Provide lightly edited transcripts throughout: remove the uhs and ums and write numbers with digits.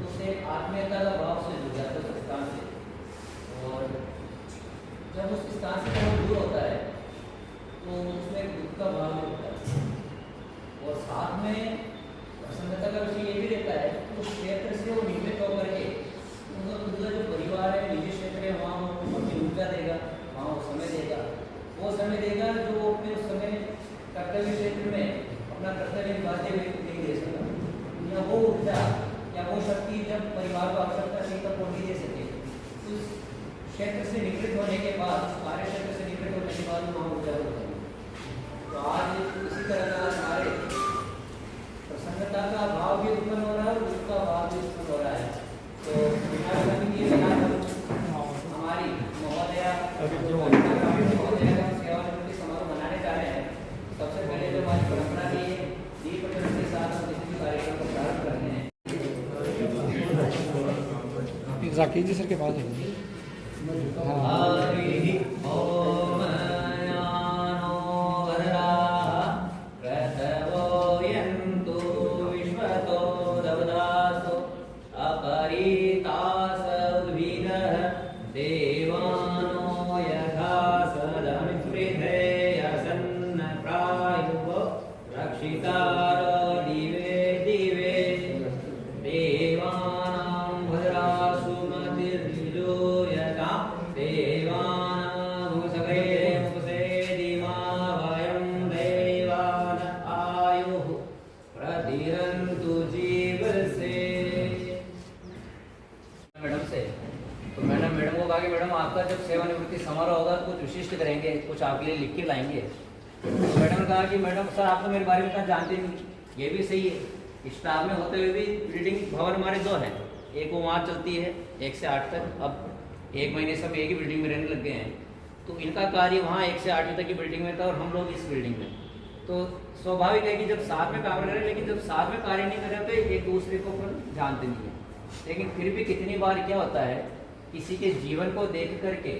उससे आत्मीयता का भाव से जुड़ जाता है उस स्थान से। और जब उस स्थान से वो दूर होता है तो उसमें दुख का भाव भी होता है। और साथ में प्रसन्नता का विषय ये भी रहता है कि उस क्षेत्र से वो निमित्त होकर के उनका खुद का जो परिवार है, निजी क्षेत्र है, वहाँ वो अपनी ऊर्जा देगा, वहाँ वो समय देगा जो वो अपने उस समय कर्तव्य क्षेत्र में अपना कर्तव्य निभाते हुए नहीं दे सका, या वो ऊर्जा या वो शक्ति जब परिवार को आवश्यकता थी तब वो नहीं दे सके। उस क्षेत्र से निवृत्त होने के बाद, कार्य क्षेत्र से निवृत्त होने के बाद वहाँ ऊर्जा होता है। तो आज इसी तरह का हमारे प्रसन्नता का भाव भी उत्पन्न हो रहा है और दुख का भाव भी उत्पन्न हो रहा है। तो हमारी महोदया सेवानिवृत्ति समारोह मनाने जा रहे हैं। सबसे पहले जो हमारी परंपरा की है, दीप प्रज्वलन के साथ हम किसी भी कार्यक्रम को प्रारंभ करते हैं। जाकिर जी सर के पास मैडम आपका जब सेवानिवृत्ति समारोह होगा तो कुछ विशिष्ट करेंगे, कुछ आपके लिए लिख के लाएंगे। तो मैडम ने कहा कि मैडम सर आप तो मेरे बारे में इतना जानते नहीं। ये भी सही है, स्टाफ में होते हुए भी रीडिंग भवन हमारे दो हैं, एक वो वहाँ चलती है 1 से 8 तक। अब 1 महीने सब एक ही बिल्डिंग में रहने लग गए हैं, तो इनका कार्य वहाँ 1 से 8 तक की बिल्डिंग में था और हम लोग इस बिल्डिंग में। तो स्वाभाविक है कि जब साथ में काम कर रहे हैं, लेकिन जब साथ में कार्य नहीं कर रहे तो एक दूसरे को जानते नहीं है। लेकिन फिर भी कितनी बार क्या होता है, किसी के जीवन को देख करके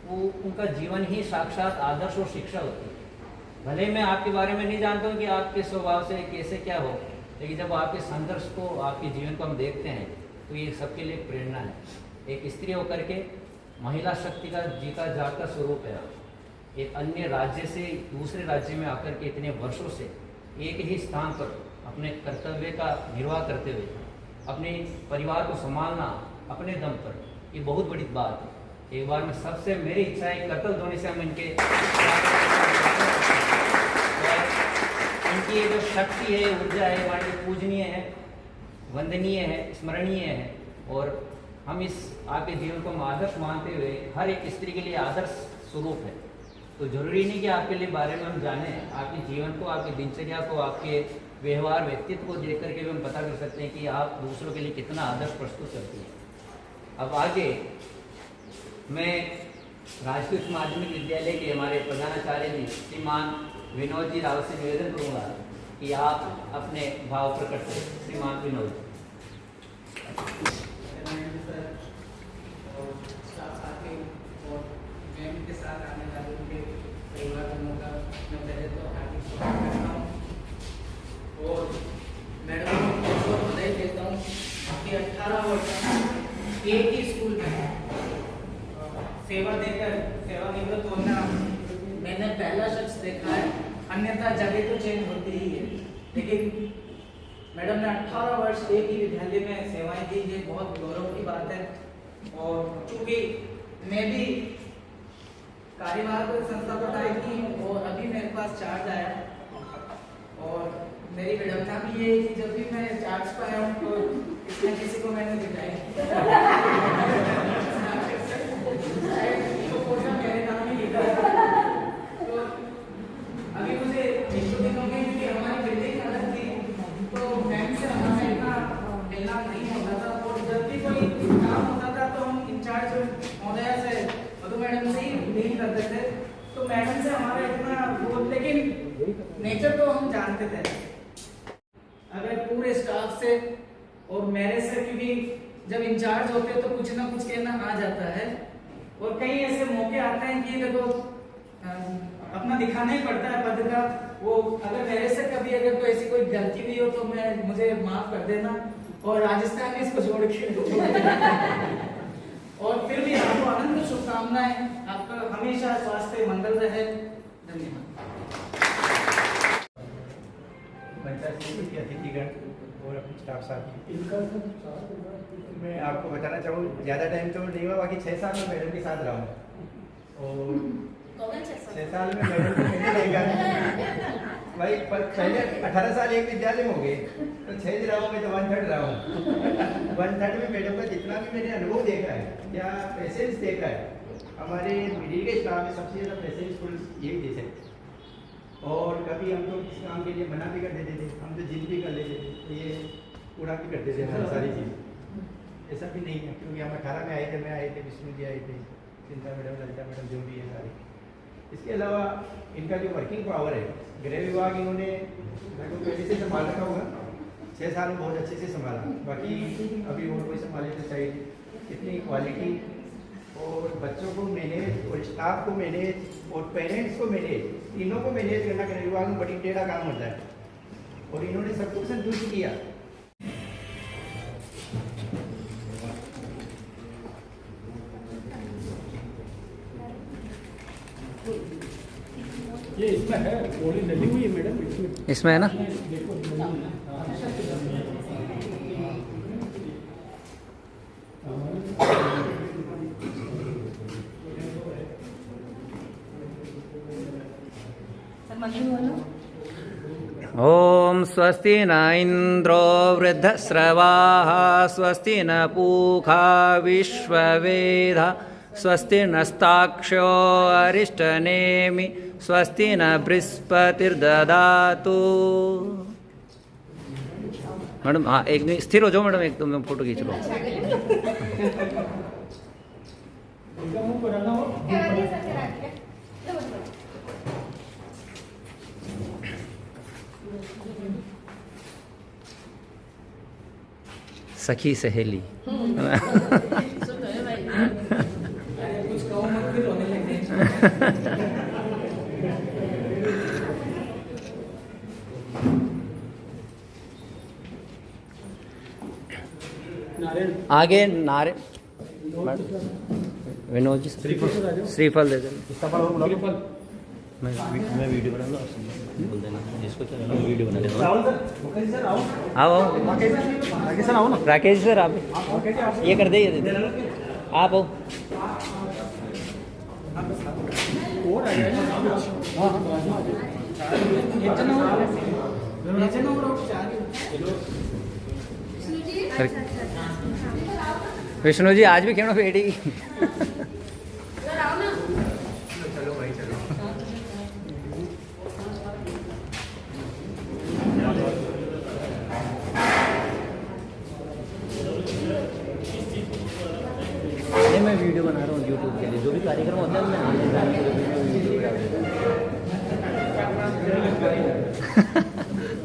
वो उनका जीवन ही साक्षात आदर्श और शिक्षा होती है। भले मैं आपके बारे में नहीं जानता हूँ कि आपके स्वभाव से कैसे क्या हो, लेकिन जब आपके संघर्ष को, आपके जीवन को हम देखते हैं तो ये सबके लिए प्रेरणा है। एक स्त्री होकर के महिला शक्ति का जीता जागता स्वरूप है। एक अन्य राज्य से दूसरे राज्य में आकर के इतने वर्षों से एक ही स्थान पर अपने कर्तव्य का निर्वाह करते हुए अपने परिवार को संभालना अपने दम पर, ये बहुत बड़ी बात है। एक बार में सबसे मेरी इच्छा है कर्तव्य धोनी से हम इनके इनकी ये जो शक्ति है, ऊर्जा है, हमारे लिए पूजनीय है, वंदनीय है, स्मरणीय है। और हम इस आपके जीवन को आदर्श मानते हुए हर एक स्त्री के लिए आदर्श स्वरूप है। तो जरूरी नहीं कि आपके लिए बारे में हम जाने, आपके जीवन को, आपकी दिनचर्या को, आपके व्यवहार व्यक्तित्व को देख करके भी हम पता कर सकते हैं कि आप दूसरों के लिए कितना आदर्श प्रस्तुत करती हैं। अब आगे मैं राजकीय उच्च माध्यमिक विद्यालय के हमारे प्रधानाचार्य जी श्रीमान विनोद जी रावत से निवेदन करूँगा कि आप अपने भाव प्रकट करें। श्रीमान विनोद जी। के साथ आने वाले उनके परिवारजनों का मैं पहले तो हार्दिक स्वागत करता हूँ और मैडम को बहुत बधाई देता हूँ कि 18 वर्ष एक ही स्कूल में सेवा देकर सेवानिवृत्त होना मैंने पहला शख्स देखा है। अन्यथा जगह तो चेंज होती ही है, लेकिन मैडम ने 18 वर्ष एक ही विद्यालय में सेवाएं दी, ये बहुत गौरव की बात है। और चूँकि मैं भी कार्यभार को संस्था बताई थी और अभी मेरे पास चार्ज आया और मेरी विडम्बना भी ये है कि जब भी मैं चार्ज पर आया हूँ तो इसमें किसी को मैंने दिखाई मेरे नाम ही लिखा है। तो अभी मुझे क्योंकि हमारी बिल्डिंग अलग थी तो मैम से हमारा इतना मिलना नहीं होता था और जब भी कोई काम होता था तो हम इंचार्ज महोदया से मैडम से ही डील करते थे। तो मैडम से हमारा इतना वो, लेकिन नेचर तो हम जानते थे। अगर पूरे स्टाफ से और मेरे से, क्योंकि जब इंचार्ज होते तो कुछ ना कुछ कहना आ जाता है और कई ऐसे मौके आते हैं कि देखो अपना दिखाना ही पड़ता है पद का। वो अगर मेरे से कभी अगर कोई ऐसी कोई गलती भी हो तो मुझे माफ कर देना। और राजस्थान में इसको छोड़ के और फिर भी आपको आनंद शुभकामनाएं, आपका हमेशा स्वास्थ्य मंगल रहे। धन्यवाद। पंचायत समिति के अतिथिगण और अपने स्टाफ साथी, मैं आपको बताना चाहूँ ज़्यादा टाइम तो नहीं हुआ, बाकी 6 साल में मैडम के साथ रहा हूँ और 6 साल में मैडम को मैंने देखा भाई। पहले 18 साल एक विद्यालय में हो गए, तो 6 रहा हूँ मैं, तो 1/3 रहा हूँ। 1/3 में मैडम का जितना भी मैंने अनुभव देखा है या पेशेंस देखा है, हमारे मिडिल के स्टाफ में सबसे ज़्यादा पेशेंसफुल यही दे सकते। और कभी हम तो किसी काम के लिए मना भी कर देते थे, हम तो जिद भी कर लेते थे, तो ये पूरा भी करते थे हमारी सारी चीज़। ऐसा भी नहीं है, क्योंकि हम 18 में आए थे, मैं आए थे, विष्णु जी आए थे, चिंता मैडम, ललिता मैडम, जो भी है सारे। इसके अलावा इनका जो वर्किंग पावर है, गृह विभाग इन्होंने लगभग पहले से संभाल रखा होगा, 6 साल में बहुत अच्छे से संभाला। बाकी अभी और कोई संभाले तो चाहिए। इतनी क्वालिटी और बच्चों को मैनेज और स्टाफ को मैनेज और पेरेंट्स को मैनेज, तीनों को मैनेज करना गृह विभाग में बड़ी टेढ़ा काम होता है, और इन्होंने सबको संतुष्ट किया। ये इसमें है, गोली लगी हुई है मैडम इसमें है ना। ओम स्वस्ति न इंद्रो वृद्धश्रवाः स्वस्ति न पूषा विश्ववेदाः स्वस्ति नस्ताक्षो अरिष्टनेमि स्वस्ति न बृहस्पतिर्ददातु। मैडम हाँ, एक मिनट स्थिर हो जाओ मैडम, एक तो मैं फोटो खींच लो। सखी सहेली आगे नारे विनोद जी श्रीफल दे देना। मैं वीडियो बना लूँ, बोल देना जिसको क्या वीडियो बना देना। आओ आओ राकेश सर, आप ये कर दे, ये दे दे, आप आओ। विष्णु जी आज भी क्यों बेटी। चलो भाई चलो। ये मैं वीडियो बना रहा हूँ यूट्यूब के लिए, जो भी कार्यक्रम होता है मैं आने जाने के लिए वीडियो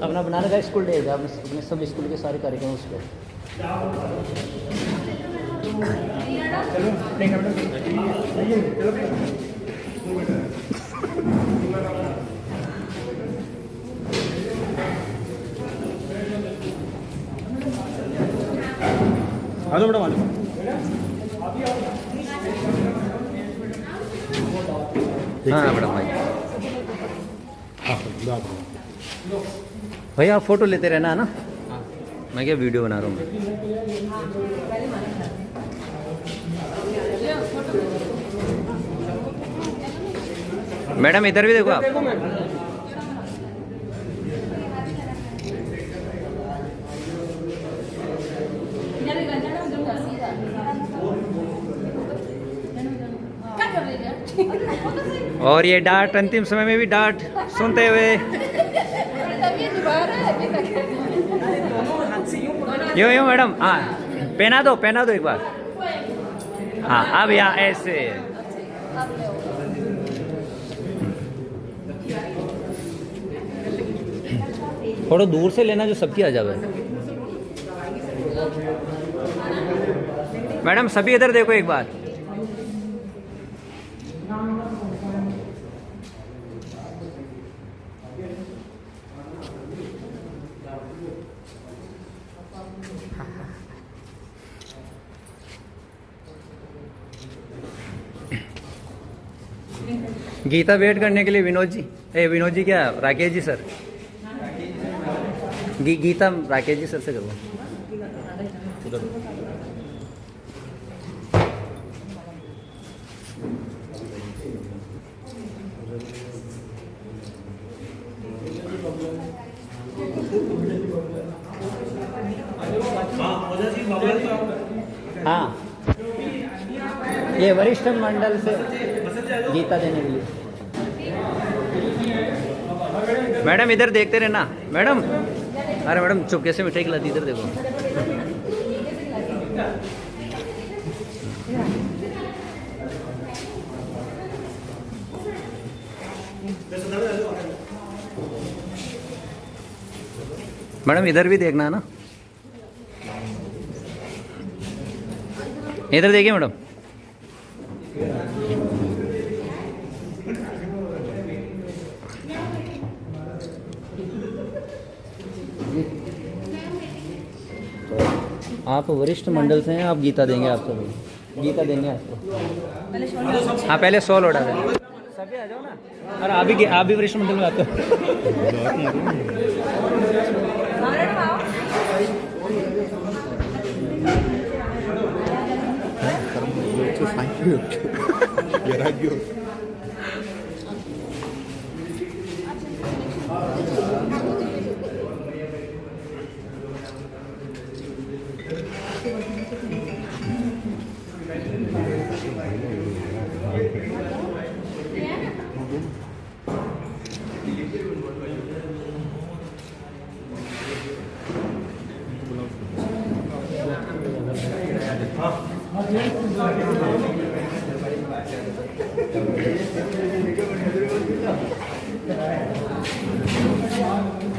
अपना बनाने का स्कूल डे है, अपने सब स्कूल के सारे कार्यक्रम उस पर। चलो ठीक है मैडम, चलो आ जाओ मैडम, आ जाओ। हाँ मैडम भाई, भैया आप फोटो लेते रहना है ना। मैं क्या वीडियो बना रहा हूँ। मैडम इधर भी देखो आप। और ये डांट अंतिम समय में भी डांट सुनते हुए यूँ यूँ मैडम, हाँ पहना दो एक बार। हाँ अब यहाँ ऐसे थोड़ा दूर से लेना जो सबकी आ जावे। मैडम सभी इधर देखो एक बार। गीता वेट करने के लिए विनोद जी, विनोद जी क्या, राकेश जी सर, गीता राकेश जी सर से करवा। हाँ, ये वरिष्ठ मंडल से गीता देने के लिए। मैडम इधर देखते रहना मैडम। अरे मैडम चुपके से मिठाई खिलाती, इधर देखो। मैडम इधर भी देखना है ना, इधर देखिए मैडम। आप वरिष्ठ मंडल से हैं, आप गीता देंगे, आप सभी गीता देंगे आपको। हाँ पहले 100 लौटा दें, सभी आ जाओ ना। अरे आप भी वरिष्ठ मंडल में आते हो।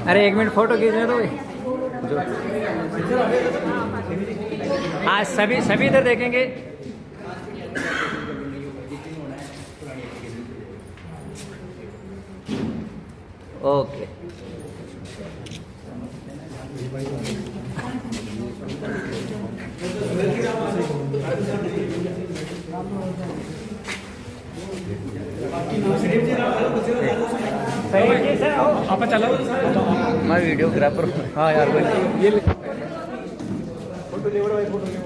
अरे 1 मिनट फोटो खींचने दो भाई। आज सभी इधर देखेंगे। ओके आप चलो, मैं वीडियोग्राफर। हाँ यार ये फोटो ले बड़ो, फोटो ले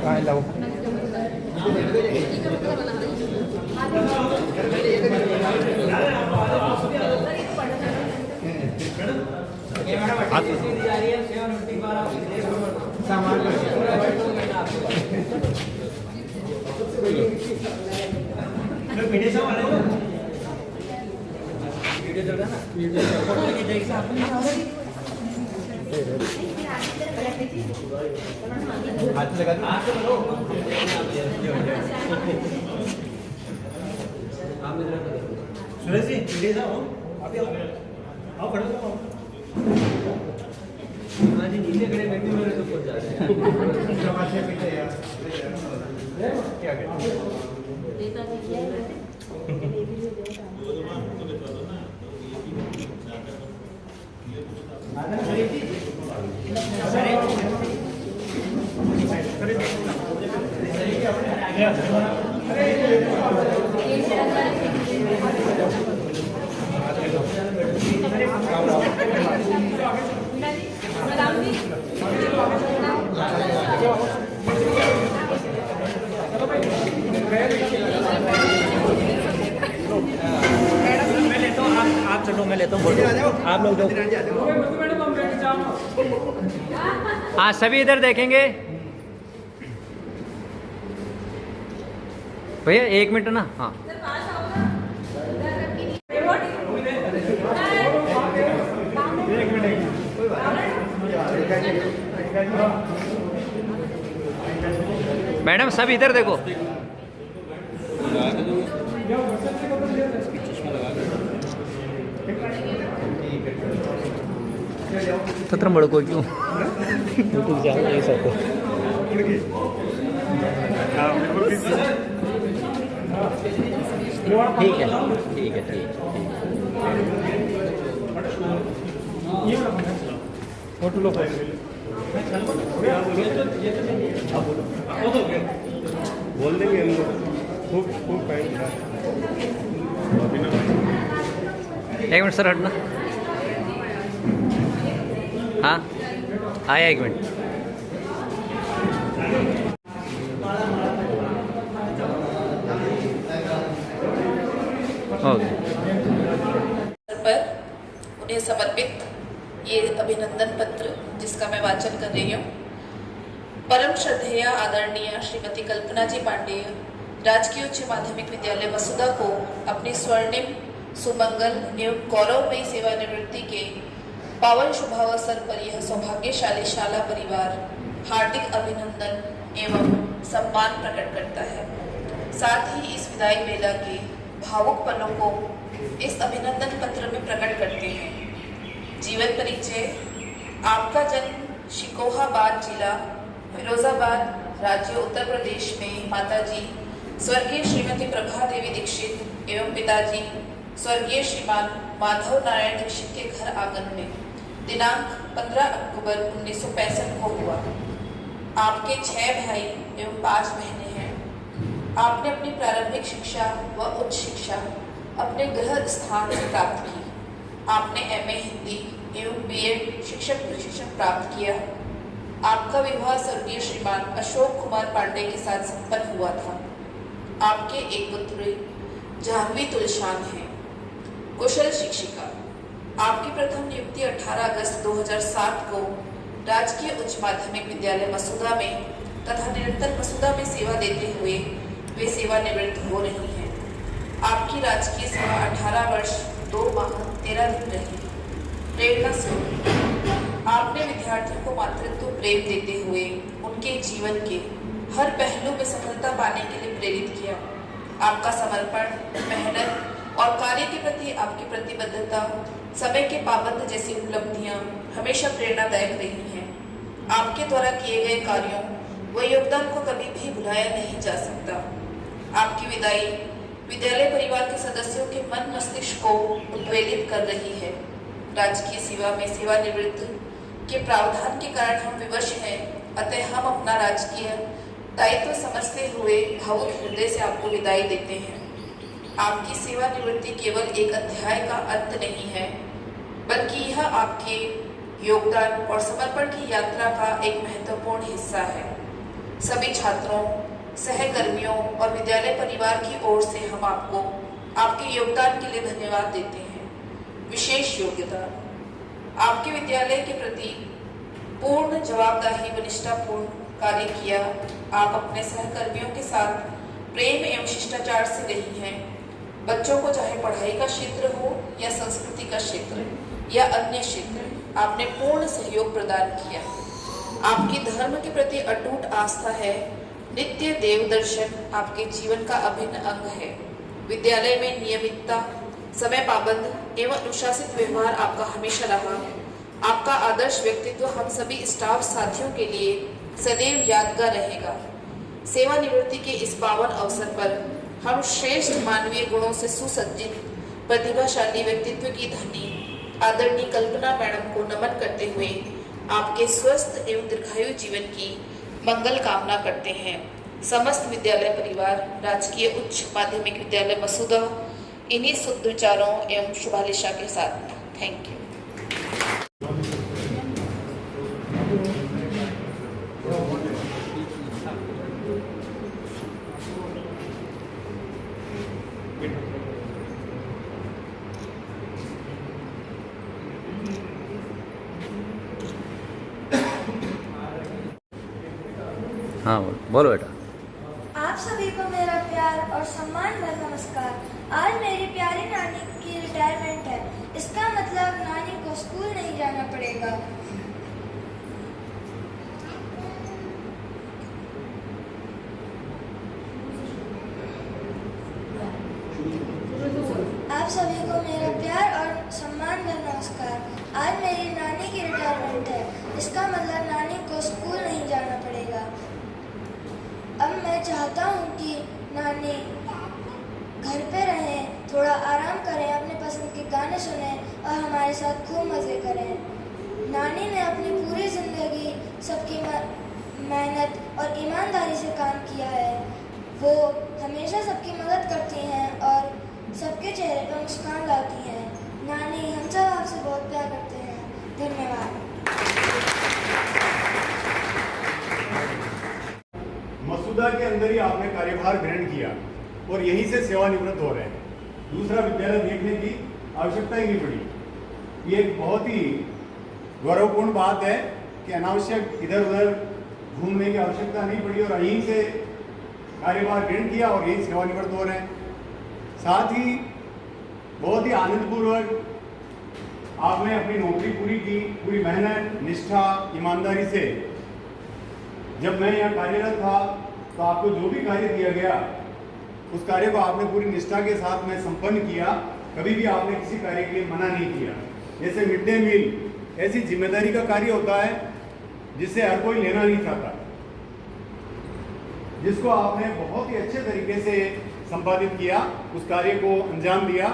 हाँ लाओ। वीडियो चल रहा है ना, फोटो की जगह हाथ लगा दो, हाथ से लो। सुरेश जी वीडियो जाओ, आप आओ खड़े हो। हाँ जी नीचे खड़े व्यक्ति मेरे तो पहुंच जा रहे हैं। क्या आप चलो, मैं लेता हूँ फोटो, आप लोग दो। हाँ सभी इधर देखेंगे भैया, 1 मिनट ना। हाँ मैडम सब इधर देखो। खतरा बड़को क्यों ये सब ठीक है ठीक है ठीक फोटो लो। बोल देंगे हम लोग। खूब खूब पानी था। एक मिनट सर हटना। हाँ आया, एक मिनट। ओके। पर उन्हें समर्पित ये अभिनंदन पत्र जिसका मैं वाचन कर रही हूँ। परम श्रद्धेय आदरणीय श्रीमती कल्पना जी पांडेय, राजकीय उच्च माध्यमिक विद्यालय मसूदा को अपनी स्वर्णिम सुमंगल एवं गौरवमयी सेवानिवृत्ति के पावन शुभावसर पर यह सौभाग्यशाली शाला परिवार हार्दिक अभिनंदन एवं सम्मान प्रकट करता है। साथ ही इस विदाई बेला के भावुक पलों को इस अभिनंदन पत्र में प्रकट करते हैं। जीवन परिचय। आपका जन्म शिकोहाबाद जिला फिरोजाबाद राज्य उत्तर प्रदेश में माताजी स्वर्गीय श्रीमती प्रभा देवी दीक्षित एवं पिताजी स्वर्गीय श्रीमान माधव नारायण दीक्षित के घर आंगन में दिनांक 15 अक्टूबर 1965 को हुआ। आपके 6 भाई एवं 5 बहनें हैं। आपने अपनी प्रारंभिक शिक्षा व उच्च शिक्षा अपने गृह स्थान से प्राप्त की। आपने एमए हिंदी एवं बीएड शिक्षक प्रशिक्षण प्राप्त किया। आपका विवाह स्वर्गीय श्रीमान अशोक कुमार पांडे के साथ संपन्न हुआ था। आपके एक पुत्री जाह्नवी तुलशान है, कुशल शिक्षिका। आपकी प्रथम नियुक्ति 18 अगस्त 2007 को राजकीय उच्च माध्यमिक विद्यालय मसूदा में तथा निरंतर मसूदा में सेवा देते हुए वे सेवानिवृत्त हो रही हैं। आपकी राजकीय सेवा 18 वर्ष 2 माह 13 दिन रही। प्रेरणा स्रोत। आपने विद्यार्थियों को मातृत्व प्रेम देते हुए उनके जीवन के हर पहलू में सफलता पाने के लिए प्रेरित किया। आपका समर्पण, मेहनत और कार्य के प्रति आपकी प्रतिबद्धता, समय के पाबंद जैसी उपलब्धियां हमेशा प्रेरणादायक रही हैं। आपके द्वारा किए गए कार्यों व योगदान को कभी भी भुलाया नहीं जा सकता। आपकी विदाई विद्यालय परिवार के सदस्यों के मन मस्तिष्क को उद्वेलित कर रही है। राजकीय सेवा में सेवानिवृत्त के प्रावधान के कारण हम विवश हैं, अतः हम अपना राजकीय दायित्व समझते हुए भावुक हृदय से आपको विदाई देते हैं। आपकी सेवानिवृत्ति केवल एक अध्याय का अंत नहीं है, बल्कि यह आपके योगदान और समर्पण की यात्रा का एक महत्वपूर्ण हिस्सा है। सभी छात्रों, सहकर्मियों और विद्यालय परिवार की ओर से हम आपको आपके योगदान के लिए धन्यवाद देते हैं। विशेष योग्यता। आपके विद्यालय के प्रति पूर्ण जवाबदेही व निष्ठापूर्ण कार्य किया। आप अपने सहकर्मियों के साथ प्रेम एवं शिष्टाचार से रही हैं। बच्चों को चाहे पढ़ाई का क्षेत्र हो या संस्कृति का क्षेत्र या अन्य क्षेत्र, आपने पूर्ण सहयोग प्रदान किया। आपकी धर्म के प्रति अटूट आस्था है। नित्य देव दर्शन आपके जीवन का अभिन्न अंग है। विद्यालय में नियमितता, समय पाबंद एवं अनुशासित व्यवहार आपका हमेशा रहा। आपका आदर्श व्यक्तित्व हम सभी स्टाफ साथियों के लिए सदैव यादगार रहेगा। सेवानिवृत्ति के इस पावन अवसर पर हम श्रेष्ठ मानवीय गुणों से सुसज्जित प्रतिभाशाली व्यक्तित्व की धनी आदरणीय कल्पना मैडम को नमन करते हुए आपके स्वस्थ एवं दीर्घायु जीवन की मंगल कामना करते हैं। समस्त विद्यालय परिवार राजकीय उच्च माध्यमिक विद्यालय मसूदा इन्हीं शुद्ध विचारों एवं शुभालिशा के साथ। Thank you. हाँ बोलो बेटा। आप सभी को मेरा प्यार और सम्मान भरा नमस्कार। आज मेरी प्यारी नानी की रिटायरमेंट है। इसका मतलब नानी को स्कूल नहीं जाना पड़ेगा। आप सभी को मेरा प्यार और सम्मान भरा नमस्कार। आज मेरी नानी की रिटायरमेंट है। इसका मतलब नानी को स्कूल नहीं जाना पड़ेगा। अब मैं चाहता हूँ कि नानी घर पे रहें, थोड़ा आराम करें, अपने पसंद के गाने सुनें और हमारे साथ खूब मज़े करें। नानी ने अपनी पूरी ज़िंदगी सबकी मेहनत और ईमानदारी से काम किया है। वो हमेशा सबकी मदद करती हैं और सबके चेहरे पर मुस्कान लाती हैं। नानी, हम सब आपसे बहुत प्यार करते हैं। धन्यवाद। मसूदा के अंदर ही आपने कार्यभार ग्रहण किया और यहीं से सेवानिवृत्त हो रहे हैं। दूसरा विद्यालय देखने की आवश्यकता ही नहीं पड़ी। ये एक बहुत ही गौरवपूर्ण बात है कि अनावश्यक इधर उधर घूमने की आवश्यकता नहीं पड़ी और यहीं से कार्यभार ग्रहण किया और यहीं सेवानिवृत्त हो रहे हैं। साथ ही बहुत ही आनंदपूर्वक आपने अपनी नौकरी पूरी की, पूरी मेहनत, निष्ठा, ईमानदारी से। जब मैं यहाँ कार्यरत था तो आपको जो भी कार्य दिया गया उस कार्य को आपने पूरी निष्ठा के साथ में संपन्न किया। कभी भी आपने किसी कार्य के लिए मना नहीं किया। जैसे मिड डे मील ऐसी जिम्मेदारी का कार्य होता है जिससे हर कोई लेना नहीं चाहता, जिसको आपने बहुत ही अच्छे तरीके से संपादित किया, उस कार्य को अंजाम दिया।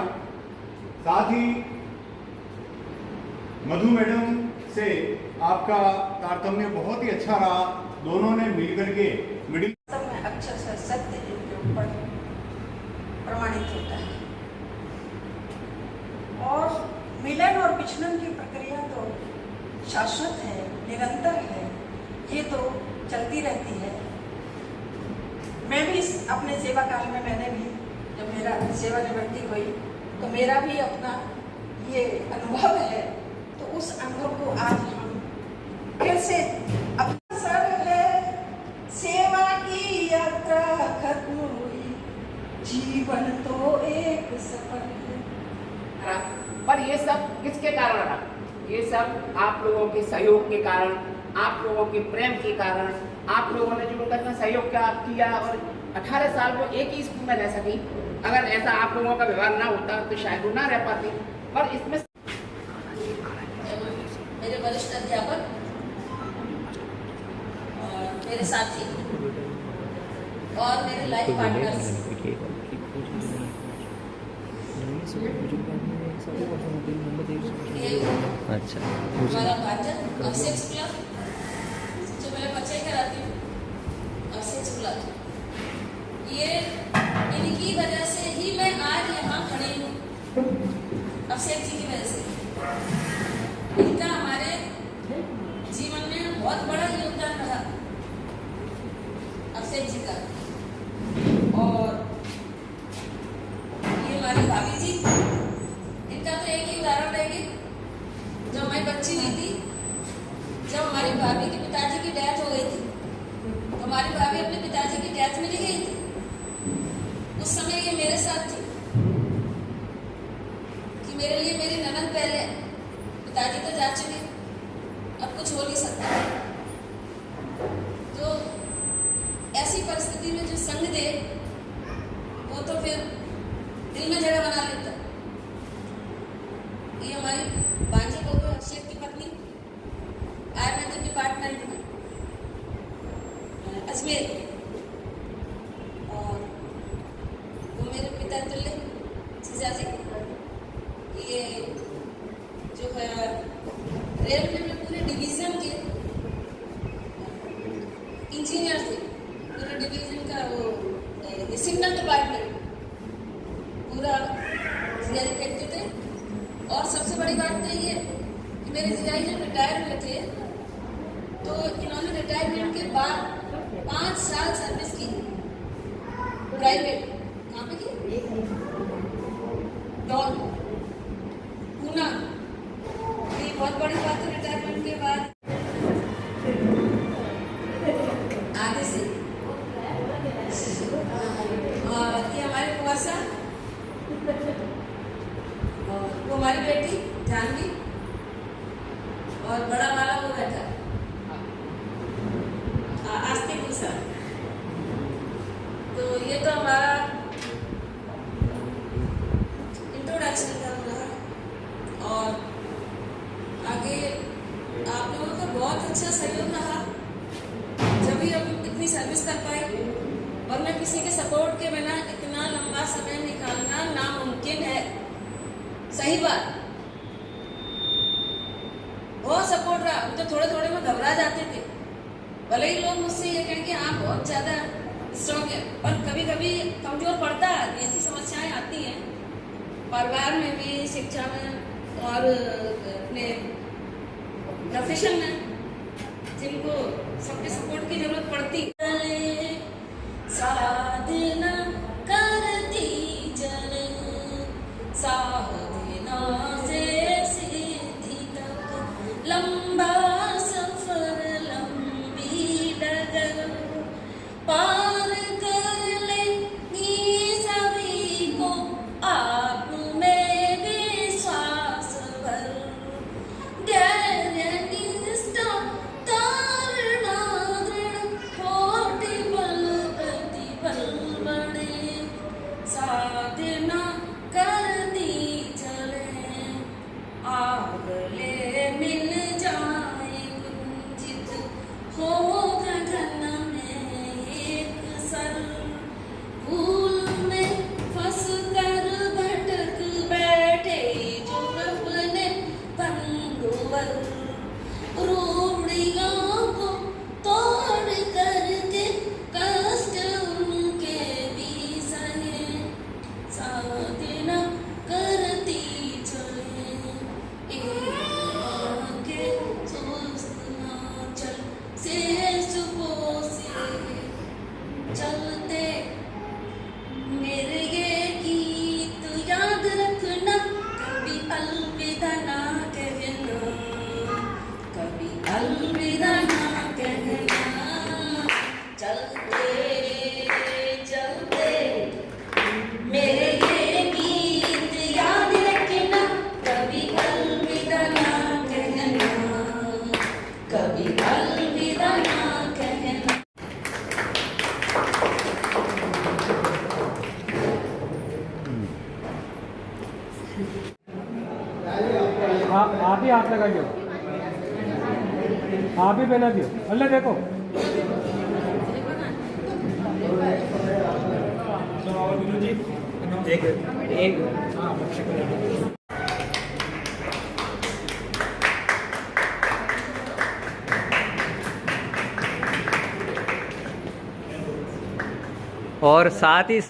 साथ ही मधु मैडम से आपका तारतम्य बहुत ही अच्छा रहा। दोनों ने मिलकर के मिडिल में अक्षर से सत्य के ऊपर प्रमाणित होता है और मिलन और विचलन की प्रक्रिया तो शाश्वत है, निरंतर है, ये तो चलती रहती है। मैं भी अपने सेवा काल में मैंने भी जब मेरा सेवानिवृत्ति हुई तो मेरा भी अपना ये अनुभव है। तो उस अनुभव को आज हम फिर से अवसर है, सेवा की यात्रा खत्म हुई, जीवन तो एक सफर है। पर ये सब किसके कारण रहा? ये सब आप लोगों के सहयोग के कारण, आप लोगों के प्रेम के कारण, आप लोगों ने जो उनका सहयोग किया और 18 साल वो एक ही स्कूल में रह सकी। अगर ऐसा आप लोगों का व्यवहार ना होता तो शायद वो ना रह पाती। पर इसमें मेरे वरिष्ठ अध्यापक और मेरे साथी और मेरे लाइफ पार्टनर्स, अच्छा, हमारा भाजन अभिषेक शुक्ला, जो मैं परिचय कराती हूँ, अभिषेक शुक्ला, ये इनकी वजह से ही मैं आज यहाँ खड़ी हूँ। अभिषेक जी की वजह से इनका हमारे जीवन में बहुत बड़ा योगदान रहा, अभिषेक जी का। और ये हमारी भाभी जी, इनका तो एक ही उदाहरण रहेगी। जब हमारी बच्ची हुई थी, जब हमारी भाभी के पिताजी की डेथ हो गई थी, तो हमारी भाभी अपने पिताजी की डेथ में गई थी। उस समय ये मेरे साथ थी कि मेरे लिए मेरी ननद पहले, पिताजी तो जा चुके, अब कुछ हो नहीं सकता। तो ऐसी परिस्थिति में जो संग दे वो तो फिर दिल में जगह बना लेता। ये हमारी बांझी बहू अभिषेक की पत्नी, आयुर्वेदिक डिपार्टमेंट में अजमेर, और वो मेरे पिता तुल्य जीजा जी। ये जो है रेलवे में पूरे डिवीजन के इंजीनियर थे, पूरे डिवीजन का वो सिग्नल डिपार्टमेंट पूरा जीजा जी देखते थे। और सबसे बड़ी बात तो ये कि मेरे जीजा जब रिटायर हुए थे तो इन्होंने रिटायरमेंट के बाद 5 साल सर्विस की प्राइवेट। कहाँ पे की? डॉन, पूना। ये बहुत बड़ी बात है रिटायरमेंट के बाद आगे से। और ये हमारे कुआसा, वो हमारी बेटी जानवी, और बड़ा वाला वो बैठा आस्तिक गुस्सा। तो ये तो हमारा इंट्रोडक्शन का रहा। और आगे आप लोगों का बहुत अच्छा सहयोग रहा, जब भी हम इतनी सर्विस कर पाए। वरना किसी के सपोर्ट के बिना इतना लंबा समय निकालना नामुमकिन है। सही बात, बहुत सपोर्ट रहा। तो थोड़े थोड़े में घबरा जाते थे, भले ही लोग मुझसे ये कहें कि आप बहुत ज़्यादा स्ट्रॉन्ग है, पर कभी कभी कमजोर पड़ता है, ऐसी समस्याएं आती हैं परिवार में भी, शिक्षा में और अपने प्रोफेशन में, जिनको सबके सपोर्ट की जरूरत पड़ती है। साधना करती चले, साधना से सिद्धि तक लंबा सफर, लंबी डगर पार कर लेंगी सभी को, आप में विश्वास भर, धैर्य निष्ठा तारणा दृढ़, होती बल प्रतिबल बढ़े, साधना करती चले, आगले मिल जाए गुंजित, हो गगन में एक सर, भूल में फंस कर भटक बैठे जो अपने बंधुवर, रूढ़ियों को तोड़ करके कष्ट उनके भी सहे, साधना करती चले, आगे सुस्त ना चल से सुबह से चलते, मेरे ये गीत याद रखना, कभी अलविदा ना कहना, कभी अलविदा ना कहना, चलते चलते मेरे ये गीत याद रखना, कभी अलविदा ना कहना, कभी अलविदा ना कहना। आप ही हाथ लगा दियो, आप ही पहना दियो। अल्लाह देखो एक और साथ ही